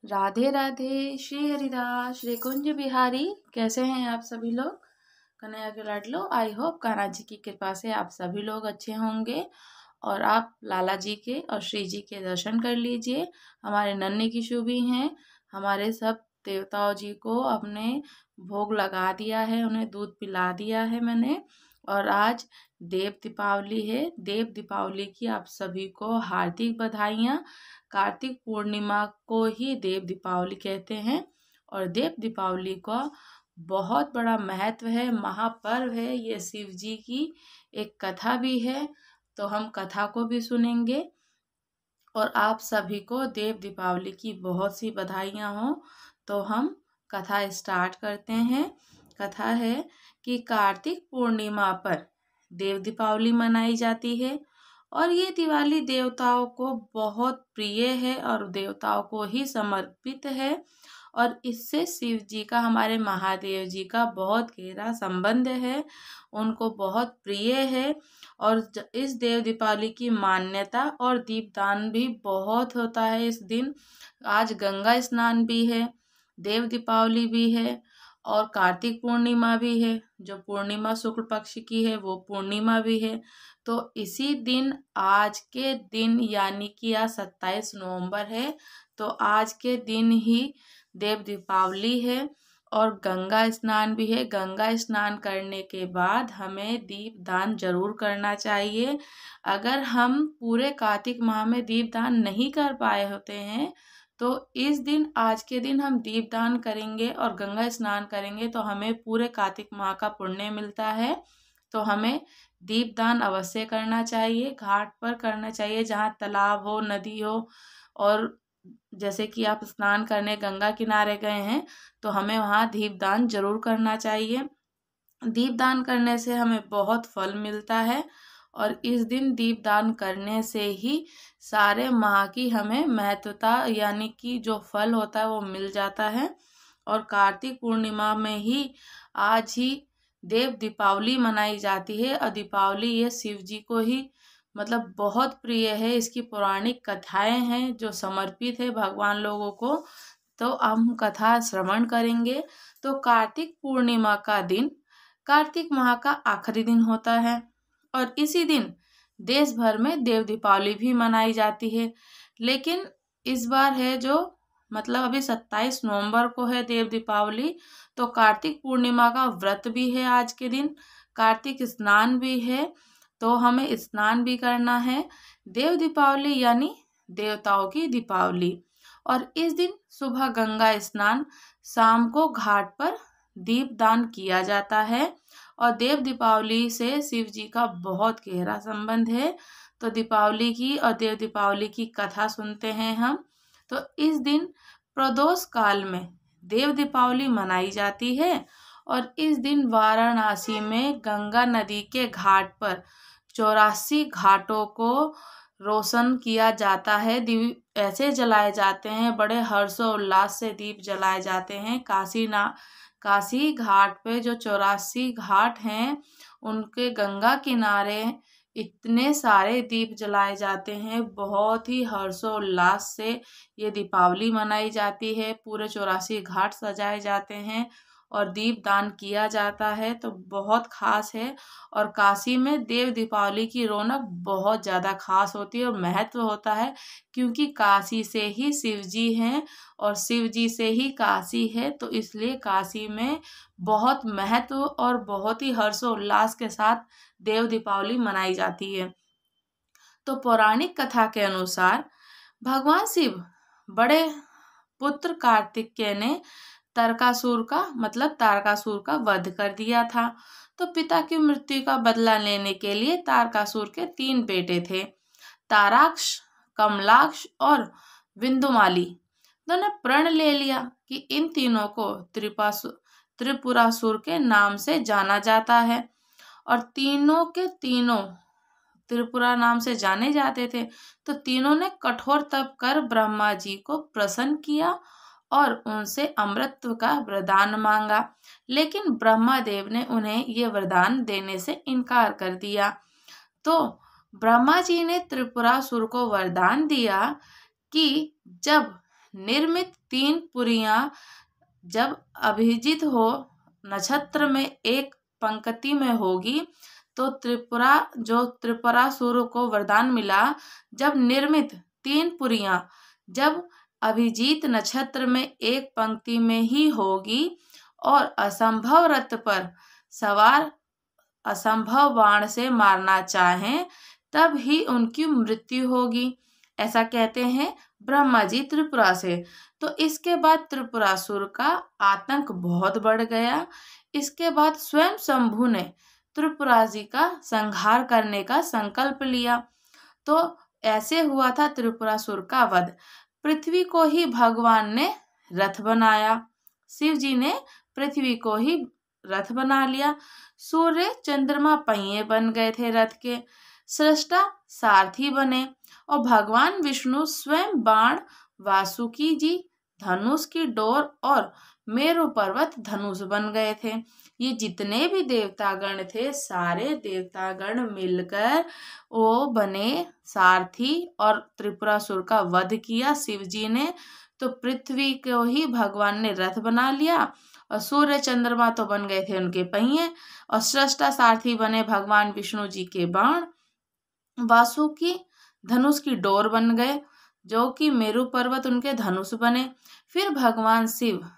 राधे राधे। श्री हरिदास श्री कुंज बिहारी। कैसे हैं आप सभी लोग? कन्हैया के लाडलो, आई होप कान्हा जी की कृपा से आप सभी लोग अच्छे होंगे। और आप लाला जी के और श्री जी के दर्शन कर लीजिए। हमारे नन्हे किशु भी हैं। हमारे सब देवताओं जी को अपने भोग लगा दिया है, उन्हें दूध पिला दिया है मैंने। और आज देव दीपावली है। देव दीपावली की आप सभी को हार्दिक बधाइयाँ। कार्तिक पूर्णिमा को ही देव दीपावली कहते हैं। और देव दीपावली का बहुत बड़ा महत्व है, महापर्व है। ये शिव जी की एक कथा भी है, तो हम कथा को भी सुनेंगे। और आप सभी को देव दीपावली की बहुत सी बधाइयाँ हों। तो हम कथा स्टार्ट करते हैं। कथा है कि कार्तिक पूर्णिमा पर देव दीपावली मनाई जाती है। और ये दिवाली देवताओं को बहुत प्रिय है और देवताओं को ही समर्पित है। और इससे शिव जी का, हमारे महादेव जी का बहुत गहरा संबंध है, उनको बहुत प्रिय है। और इस देव दीपावली की मान्यता और दीपदान भी बहुत होता है इस दिन। आज गंगा स्नान भी है, देव दीपावली भी है और कार्तिक पूर्णिमा भी है। जो पूर्णिमा शुक्ल पक्ष की है वो पूर्णिमा भी है। तो इसी दिन, आज के दिन यानी कि आज 27 नवंबर है, तो आज के दिन ही देव दीपावली है। और गंगा स्नान भी है। गंगा स्नान करने के बाद हमें दीपदान जरूर करना चाहिए। अगर हम पूरे कार्तिक माह में दीपदान नहीं कर पाए होते हैं, तो इस दिन, आज के दिन हम दीपदान करेंगे और गंगा स्नान करेंगे तो हमें पूरे कार्तिक माह का पुण्य मिलता है। तो हमें दीपदान अवश्य करना चाहिए। घाट पर करना चाहिए जहाँ तालाब हो, नदी हो। और जैसे कि आप स्नान करने गंगा किनारे गए हैं, तो हमें वहाँ दीपदान जरूर करना चाहिए। दीपदान करने से हमें बहुत फल मिलता है। और इस दिन दीपदान करने से ही सारे माह की हमें महत्वता यानी कि जो फल होता है वो मिल जाता है। और कार्तिक पूर्णिमा में ही, आज ही देव दीपावली मनाई जाती है। और दीपावली ये शिव जी को ही मतलब बहुत प्रिय है। इसकी पौराणिक कथाएं हैं जो समर्पित है भगवान लोगों को। तो हम कथा श्रवण करेंगे। तो कार्तिक पूर्णिमा का दिन कार्तिक माह का आखिरी दिन होता है। और इसी दिन देश भर में देव दीपावली भी मनाई जाती है। लेकिन इस बार है जो, मतलब अभी 27 नवंबर को है देव दीपावली, तो कार्तिक पूर्णिमा का व्रत भी है आज के दिन। कार्तिक स्नान भी है, तो हमें स्नान भी करना है। देव दीपावली यानी देवताओं की दीपावली। और इस दिन सुबह गंगा स्नान, शाम को घाट पर दीपदान किया जाता है। और देव दीपावली से शिव जी का बहुत गहरा संबंध है। तो दीपावली की और देव दीपावली की कथा सुनते हैं हम। तो इस दिन प्रदोष काल में देव दीपावली मनाई जाती है। और इस दिन वाराणसी में गंगा नदी के घाट पर 84 घाटों को रोशन किया जाता है। दीप ऐसे जलाए जाते हैं, बड़े हर्षोल्लास से दीप जलाए जाते हैं। काशी घाट पे जो 84 घाट हैं, उनके गंगा किनारे इतने सारे दीप जलाए जाते हैं। बहुत ही हर्षोल्लास से ये दीपावली मनाई जाती है। पूरे 84 घाट सजाए जाते हैं और दीपदान किया जाता है, तो बहुत खास है। और काशी में देव दीपावली की रौनक बहुत ज़्यादा खास होती है और महत्व होता है, क्योंकि काशी से ही शिव जी हैं और शिव जी से ही काशी है। तो इसलिए काशी में बहुत महत्व और बहुत ही हर्षोल्लास के साथ देव दीपावली मनाई जाती है। तो पौराणिक कथा के अनुसार भगवान शिव बड़े पुत्र कार्तिकेय ने तारकासुर का वध कर दिया था। तो पिता की मृत्यु का बदला लेने के लिए तारकासुर के 3 बेटे थे, ताराक्ष, कमलाक्ष और विंदुमाली। उन्होंने प्रण ले लिया कि इन तीनों को त्रिपुरासुर के नाम से जाना जाता है। और तीनों के तीनों त्रिपुरा नाम से जाने जाते थे। तो तीनों ने कठोर तप कर ब्रह्मा जी को प्रसन्न किया और उनसे अमृतत्व का वरदान मांगा। लेकिन ब्रह्मा देव ने उन्हें ये वरदान देने से इनकार कर दिया। तो ब्रह्मा जी ने त्रिपुरासुर को वरदान दिया कि जब निर्मित 3 पुरियां जब अभिजित हो नक्षत्र में एक पंक्ति में होगी तो त्रिपुरासुर को वरदान मिला। जब निर्मित 3 पुरियां जब अभिजीत नक्षत्र में एक पंक्ति में ही होगी और असंभव रथ पर सवार असंभव बाण से मारना चाहें तब ही उनकी मृत्यु होगी, ऐसा कहते हैं ब्रह्मा जी त्रिपुरा से। तो इसके बाद त्रिपुरासुर का आतंक बहुत बढ़ गया। इसके बाद स्वयं शंभु ने त्रिपुरा जी का संहार करने का संकल्प लिया। तो ऐसे हुआ था त्रिपुरासुर का वध। पृथ्वी को ही भगवान ने रथ बनाया, शिव जी ने पृथ्वी को ही रथ बना लिया। सूर्य चंद्रमा पहिए बन गए थे रथ के, सृष्टा सारथी बने और भगवान विष्णु स्वयं बाण, वासुकी जी धनुष की डोर और मेरु पर्वत धनुष बन गए थे। ये जितने भी देवतागण थे सारे देवतागण मिलकर वो बने सारथी और त्रिपुरासुर का वध किया शिव जी ने। तो पृथ्वी को ही भगवान ने रथ बना लिया और सूर्य चंद्रमा तो बन गए थे उनके पहिए और सृष्टा सारथी बने भगवान विष्णु जी के बाण, वासुकी धनुष की डोर बन गए जो कि मेरु पर्वत उनके धनुष बने। फिर भगवान शिव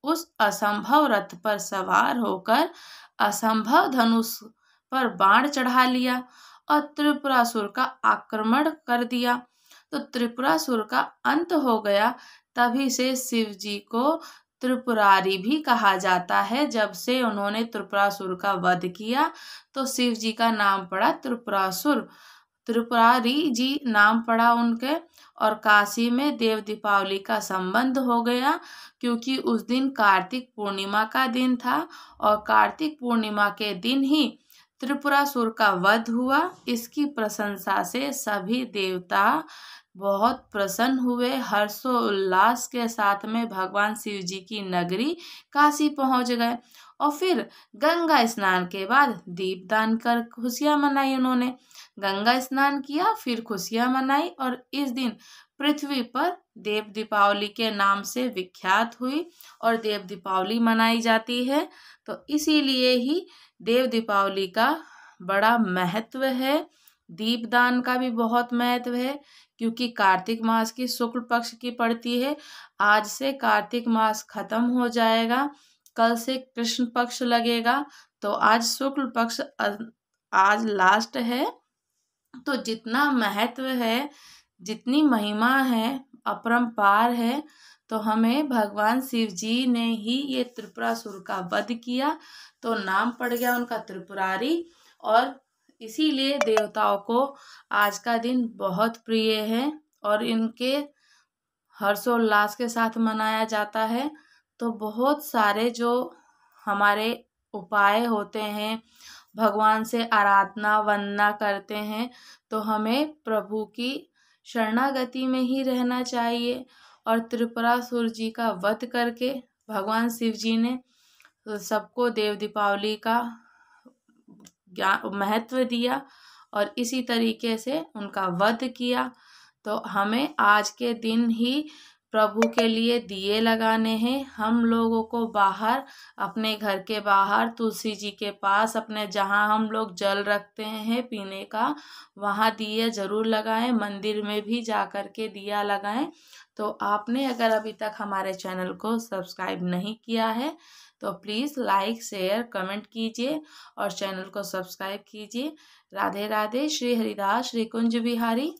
उस असंभव रथ पर सवार होकर असंभव धनुष पर बाण चढ़ा लिया और त्रिपुरासुर का आक्रमण कर दिया। तो त्रिपुरासुर का अंत हो गया। तभी से शिव जी को त्रिपुरारी भी कहा जाता है। जब से उन्होंने त्रिपुरासुर का वध किया तो शिव जी का नाम पड़ा त्रिपुरासुर, त्रिपुरारी जी नाम पड़ा उनके। और काशी में देव दीपावली का संबंध हो गया क्योंकि उस दिन कार्तिक पूर्णिमा का दिन था और कार्तिक पूर्णिमा के दिन ही त्रिपुरासुर का वध हुआ। इसकी प्रशंसा से सभी देवता बहुत प्रसन्न हुए, हर्षोल्लास के साथ में भगवान शिव जी की नगरी काशी पहुंच गए। और फिर गंगा स्नान के बाद दीपदान कर खुशियां मनाई उन्होंने। गंगा स्नान किया फिर खुशियां मनाई और इस दिन पृथ्वी पर देव दीपावली के नाम से विख्यात हुई और देव दीपावली मनाई जाती है। तो इसीलिए ही देव दीपावली का बड़ा महत्व है। दीपदान का भी बहुत महत्व है क्योंकि कार्तिक मास की शुक्ल पक्ष की पड़ती है। आज से कार्तिक मास खत्म हो जाएगा, कल से कृष्ण पक्ष लगेगा। तो आज शुक्ल पक्ष आज लास्ट है। तो जितना महत्व है, जितनी महिमा है, अपरंपार है। तो हमें भगवान शिव जी ने ही ये त्रिपुरासुर का वध किया तो नाम पड़ गया उनका त्रिपुरारी। और इसीलिए देवताओं को आज का दिन बहुत प्रिय है और इनके हर्षोल्लास के साथ मनाया जाता है। तो बहुत सारे जो हमारे उपाय होते हैं, भगवान से आराधना वंदना करते हैं, तो हमें प्रभु की शरणागति में ही रहना चाहिए। और त्रिपुरासुर जी का वध करके भगवान शिव जी ने सबको देव दीपावली का महत्व दिया और इसी तरीके से उनका वध किया। तो हमें आज के दिन ही प्रभु के लिए दिए लगाने हैं। हम लोगों को बाहर, अपने घर के बाहर तुलसी जी के पास, अपने जहाँ हम लोग जल रखते हैं पीने का, वहाँ दिए जरूर लगाएं। मंदिर में भी जा कर के दिया लगाएं। तो आपने अगर अभी तक हमारे चैनल को सब्सक्राइब नहीं किया है तो प्लीज़ लाइक शेयर कमेंट कीजिए और चैनल को सब्सक्राइब कीजिए। राधे राधे। श्री हरिदास श्री कुंज बिहारी।